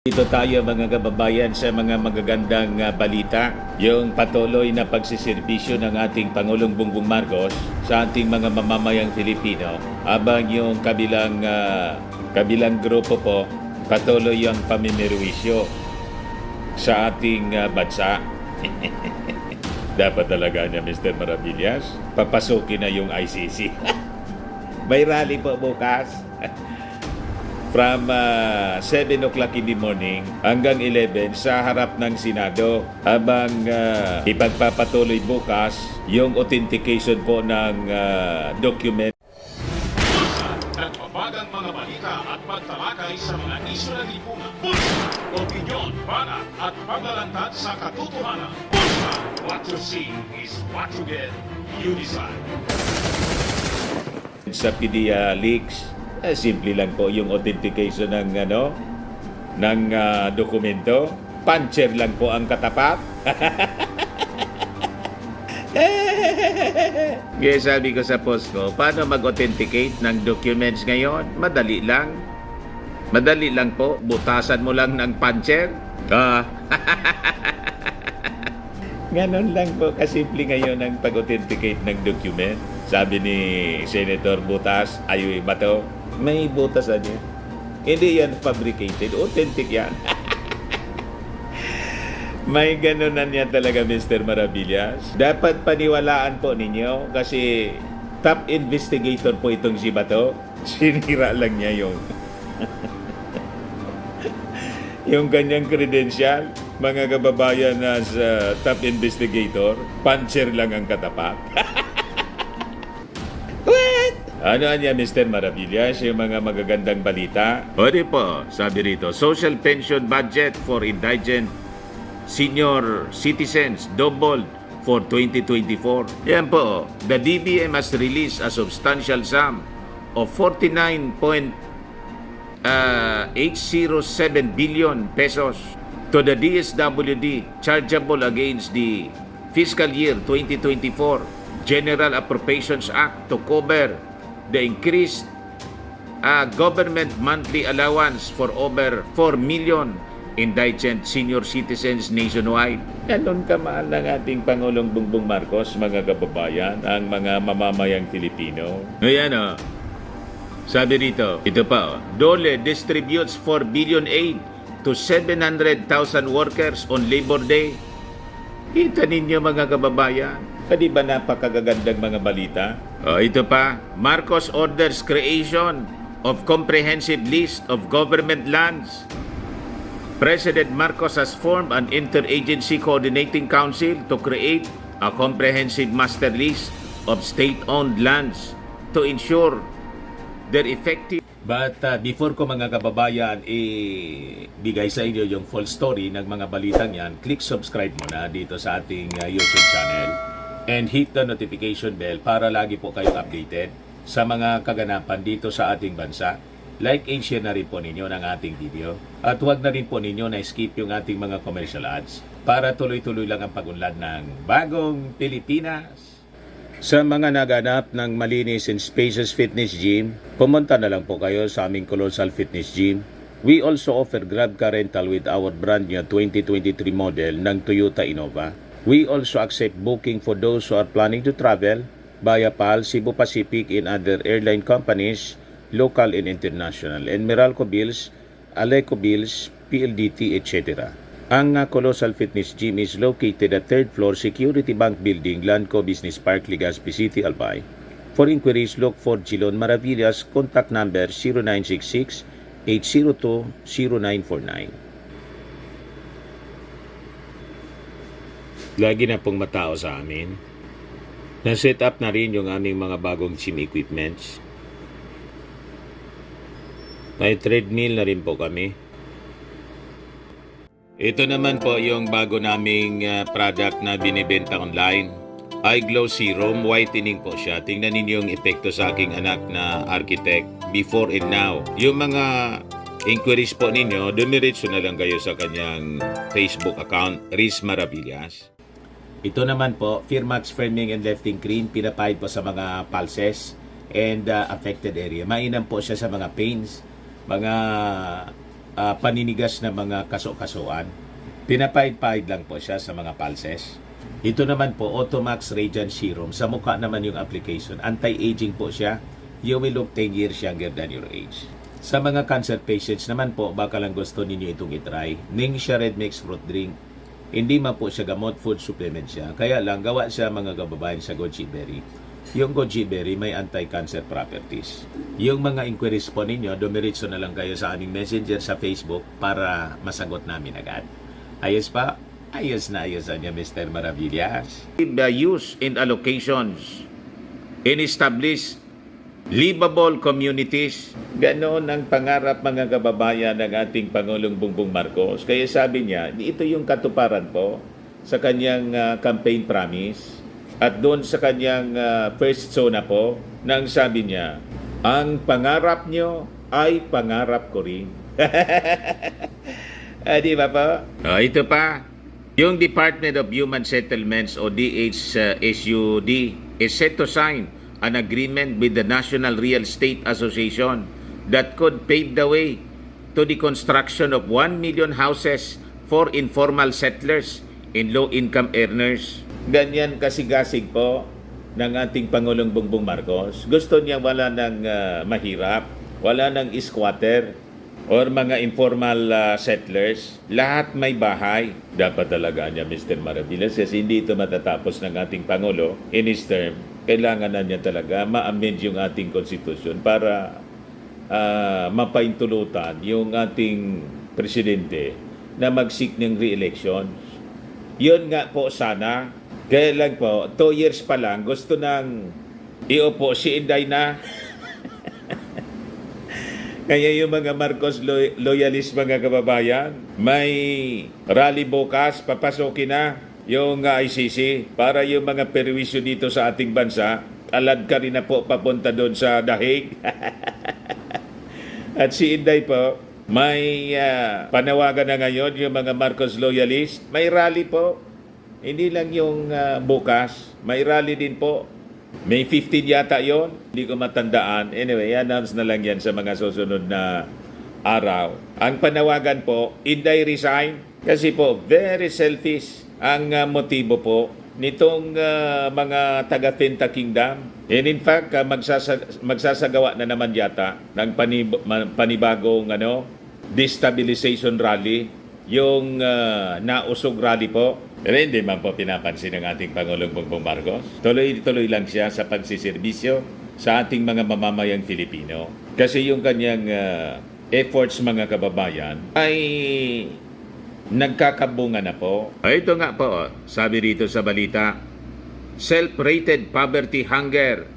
Dito tayo mga kababayan sa mga magagandang balita. Yung patuloy na pagsiservisyo ng ating Pangulong Bongbong Marcos sa ating mga mamamayang Filipino habang yung kabilang grupo po patuloy ang pamimirwisyo sa ating bansa. Dapat talaga niya Mr. Maravillas, papasukin na yung ICC. May rally po bukas. From 7 o'clock in the morning hanggang 11 sa harap ng Senado habang ipagpapatuloy bukas yung authentication po ng document. Nagbabagang mga balita at pagtalakay sa mga isyu ng lipunan. Pulsa, opinyon, banat at paglalantad sa katotohanan. Pulsa, what you see is what you get. You decide. Sa PDEA leaks, simple lang po yung authentication ng dokumento. Puncher lang po ang katapat. Kaya sabi ko sa post ko, paano mag-authenticate ng documents ngayon? Madali lang. Madali lang po. Butasan mo lang ng puncher. Ganon lang po kasimple ngayon ang pag-authenticate ng document. Sabi ni Senator Butas, ayoy ba to? May butas niya. Hindi yan fabricated. Authentic yan. May ganon na niya talaga, Mr. Maravillas. Dapat paniwalaan po ninyo kasi top investigator po itong si Bato. Sinira lang niya yung kanyang credential. Mga kababayan na sa top investigator, puncher lang ang katapat. Ano niya, Mr. Maravillas, yung mga magagandang balita? O di po, sabi rito, social pension budget for indigent senior citizens doubled for 2024. Yan po, the DBM has released a substantial sum of 49.807 billion pesos to the DSWD chargeable against the fiscal year 2024 General Appropriations Act to cover the increased government monthly allowance for over 4 million indigent senior citizens nationwide. Ganon kamahal ng ating Pangulong Bongbong Marcos, mga kababayan, ang mga mamamayang Filipino. Ayan o. Sabi rito, ito pa o. DOLE distributes 4 billion aid to 700,000 workers on Labor Day. Kita ninyo mga kababayan. Di ba napakagagandang mga balita? Ito pa, Marcos orders creation of comprehensive list of government lands. President Marcos has formed an interagency coordinating council to create a comprehensive master list of state-owned lands to ensure their effective. But before ko mga kababayan ibigay sa inyo yung full story ng mga balitang yan, click subscribe muna dito sa ating YouTube channel. And hit the notification bell para lagi po kayong updated sa mga kaganapan dito sa ating bansa. Like and share na rin po ninyo ng ating video. At huwag na rin po ninyo na skip yung ating mga commercial ads para tuloy-tuloy lang ang pag-unlad ng bagong Pilipinas. Sa mga naganap ng malinis and spacious fitness gym, pumunta na lang po kayo sa aming Colossal Fitness Gym. We also offer Grab car rental with our brand new 2023 model ng Toyota Innova. We also accept booking for those who are planning to travel via PAL, Cebu Pacific, and other airline companies, local and international, and Meralco Bills, Aleco Bills, PLDT, etc. Ang Colossal Fitness Gym is located at 3rd floor Security Bank Building, Lanco Business Park, Legazpi City, Albay. For inquiries, look for Gilon Maravillas. Contact number 0966-802-0949. Lagi na pong matao sa amin. Na-set up na rin yung aming mga bagong gym equipments. May treadmill na rin po kami. Ito naman po yung bago naming product na binibenta online. iGlow Serum, whitening po siya. Tingnan ninyo yung epekto sa aking anak na architect before and now. Yung mga inquiries po ninyo, dumiretso na lang kayo sa kanyang Facebook account, Riz Maravillas. Ito naman po, Firmax Firming and Lifting Cream, pinapahid po sa mga pulses and affected area. Mainam po siya sa mga pains, mga paninigas na mga kaso-kasuan. Pinapahid-pahid lang po siya sa mga pulses. Ito naman po, Automax Radiant Serum. Sa mukha naman yung application. Anti-aging po siya. You will look 10 years younger than your age. Sa mga cancer patients naman po, baka lang gusto ninyo itong itry. Ningxia Red Mix Fruit Drink. Hindi man po siya gamot, food supplement siya. Kaya lang, gawa siya mga kababayan sa goji berry. Yung goji berry may anti-cancer properties. Yung mga inquiries po ninyo, dumiritso na lang kayo sa aming messenger sa Facebook para masagot namin agad. Ayos pa? Ayos na ayos niya, Mr. Maravillas. The use in allocations in established livable communities. Ganon ang pangarap mga kababayan ng ating Pangulong Bongbong Marcos. Kaya sabi niya, ito yung katuparan po sa kanyang campaign promise at doon sa kanyang first zona po nang sabi niya, ang pangarap nyo ay pangarap ko rin. Di ba po? Ito pa, yung Department of Human Settlements o DHSUD is set to sign an agreement with the National Real Estate Association that could pave the way to the construction of 1 million houses for informal settlers and low-income earners. Ganyan kasigasig po ng ating Pangulong Bongbong Marcos. Gusto niya wala ng mahirap, wala ng squatter or mga informal settlers. Lahat may bahay. Dapat talaga niya, Mr. Maravillas, kasi hindi ito matatapos ng ating Pangulo in his term. Kailangan na niya talaga ma-amend yung ating konstitusyon para mapaintulutan yung ating presidente na mag-seek ng re-election. Yun nga po sana. Kaya lang po, 2 years pa lang, gusto nang iupo si Inday na. Kaya yung mga Marcos loyalist mga kababayan, may rally bukas, papasokin na yung ICC para yung mga perwisyo dito sa ating bansa, alad ka rin na po papunta doon sa dahig. At si Inday po, may panawagan na ngayon yung mga Marcos loyalist. May rally po. Hindi lang yung bukas. May rally din po. May 15 yata yon. Hindi ko matandaan. Anyway, announce na lang yan sa mga susunod na araw. Ang panawagan po, Inday resign. Kasi po, very selfish ang motibo po nitong mga taga-Tinta Kingdom. And in fact, magsasagawa na naman yata ng panibagong destabilization rally, yung nausog rally po. Pero hindi man po pinapansin ng ating Pangulong Bongbong Marcos. Tuloy-tuloy lang siya sa pagsiservisyo sa ating mga mamamayang Filipino. Kasi yung kanyang efforts mga kababayan ay nagkakabunga na po. Ito nga po, sabi rito sa balita, self-rated poverty hunger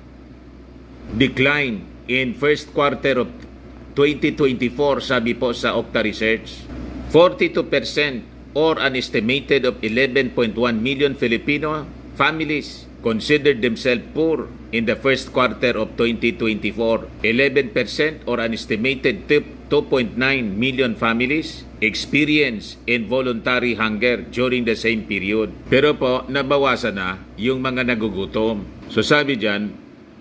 decline in first quarter of 2024, sabi po sa Okta Research. 42% or an estimated of 11.1 million Filipino families considered themselves poor in the first quarter of 2024. 11% or an estimated 2.9 million families experience involuntary hunger during the same period. Pero po, nabawasan na yung mga nagugutom. So sabi dyan,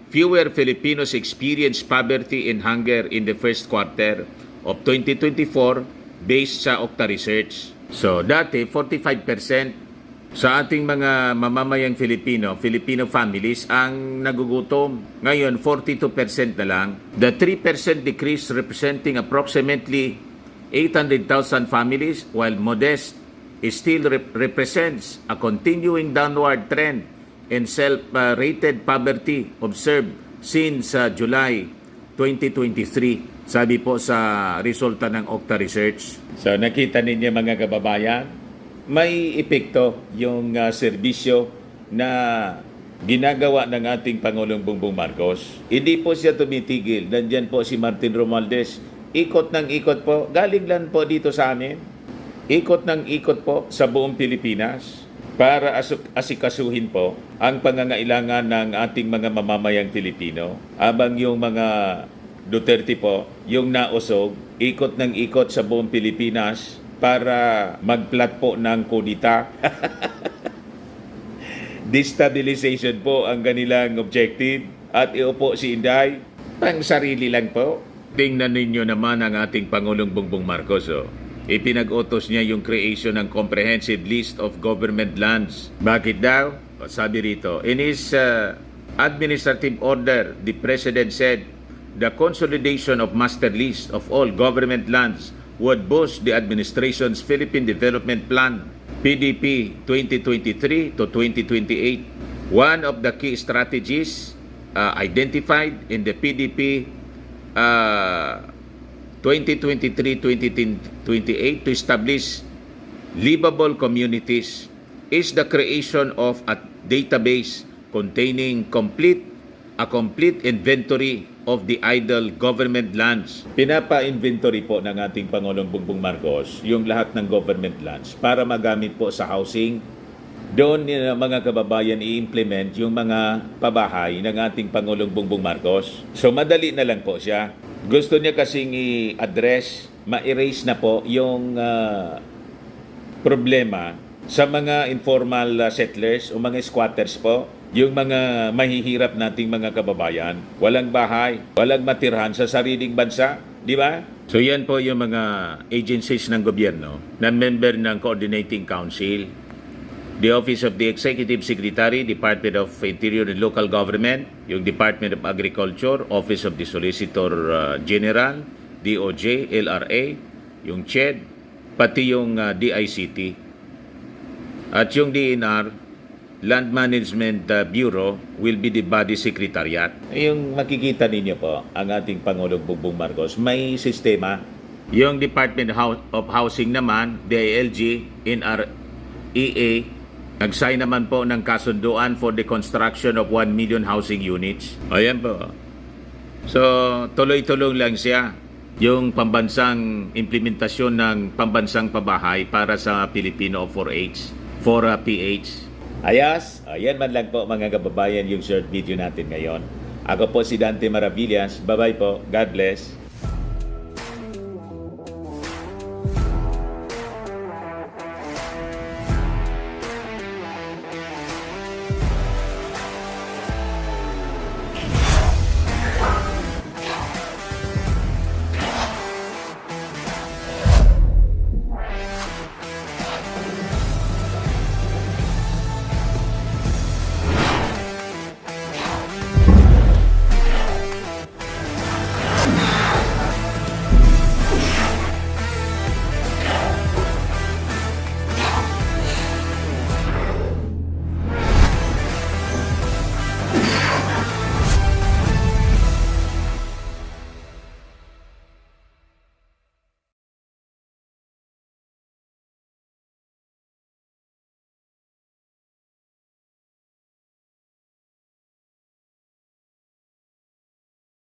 fewer Filipinos experience poverty and hunger in the first quarter of 2024 based sa Okta Research. So dati, 45% sa ating mga mamamayang Filipino families ang nagugutom. Ngayon, 42% na lang. The 3% decrease representing approximately 800,000 families, while modest, it still represents a continuing downward trend in self-rated poverty observed since July 2023. Sabi po sa resulta ng Okta Research. So nakita ninyo mga kababayan, may epekto yung serbisyo na ginagawa ng ating Pangulong Bongbong Marcos. Hindi po siya tumitigil. Nandyan po si Martin Romualdez. Ikot ng ikot po. Galing lang po dito sa amin. Ikot ng ikot po sa buong Pilipinas para asikasuhin po ang pangangailangan ng ating mga mamamayang Pilipino. Abang yung mga Duterte po, yung nausog, ikot ng ikot sa buong Pilipinas para magplat po ng kudita. Destabilization po ang kanilang objective at iupo si Inday. Pang sarili lang po. Tingnan ninyo naman ang ating Pangulong Bongbong Marcos. Ipinag-utos niya yung creation ng comprehensive list of government lands. Bakit daw? Sabi rito, in his administrative order, the President said, the consolidation of master list of all government lands would boost the administration's Philippine Development Plan, PDP 2023 to 2028. One of the key strategies identified in the PDP 2023-2028 to establish livable communities is the creation of a database containing a complete inventory of the idle government lands. Pinapa-inventory po ng ating Pangulong Bongbong Marcos yung lahat ng government lands para magamit po sa housing. Doon mga kababayan i-implement yung mga pabahay ng ating Pangulong Bongbong Marcos. So madali na lang po siya. Gusto niya kasing i-address, ma-erase na po yung problema sa mga informal settlers o mga squatters po. Yung mga mahihirap nating mga kababayan, walang bahay, walang matirhan sa sariling bansa, di ba? So yan po yung mga agencies ng gobyerno na member ng Coordinating Council, the Office of the Executive Secretary, Department of Interior and Local Government, yung Department of Agriculture, Office of the Solicitor General, DOJ, LRA, yung CHED, pati yung DICT. At yung DNR, Land Management Bureau, will be the body secretariat. Yung makikita ninyo po, ang ating Pangulong Bongbong Marcos, may sistema. Yung Department of Housing naman, DILG, NREA, nag-sign naman po ng kasunduan for the construction of 1 million housing units. Ayan po. So, tuloy-tuloy lang siya yung pambansang implementasyon ng pambansang pabahay para sa Pilipino 4H, 4PH. Ayos, ayan man lang po mga kababayan yung short video natin ngayon. Ako po si Dante Maravillas. Bye-bye po. God bless.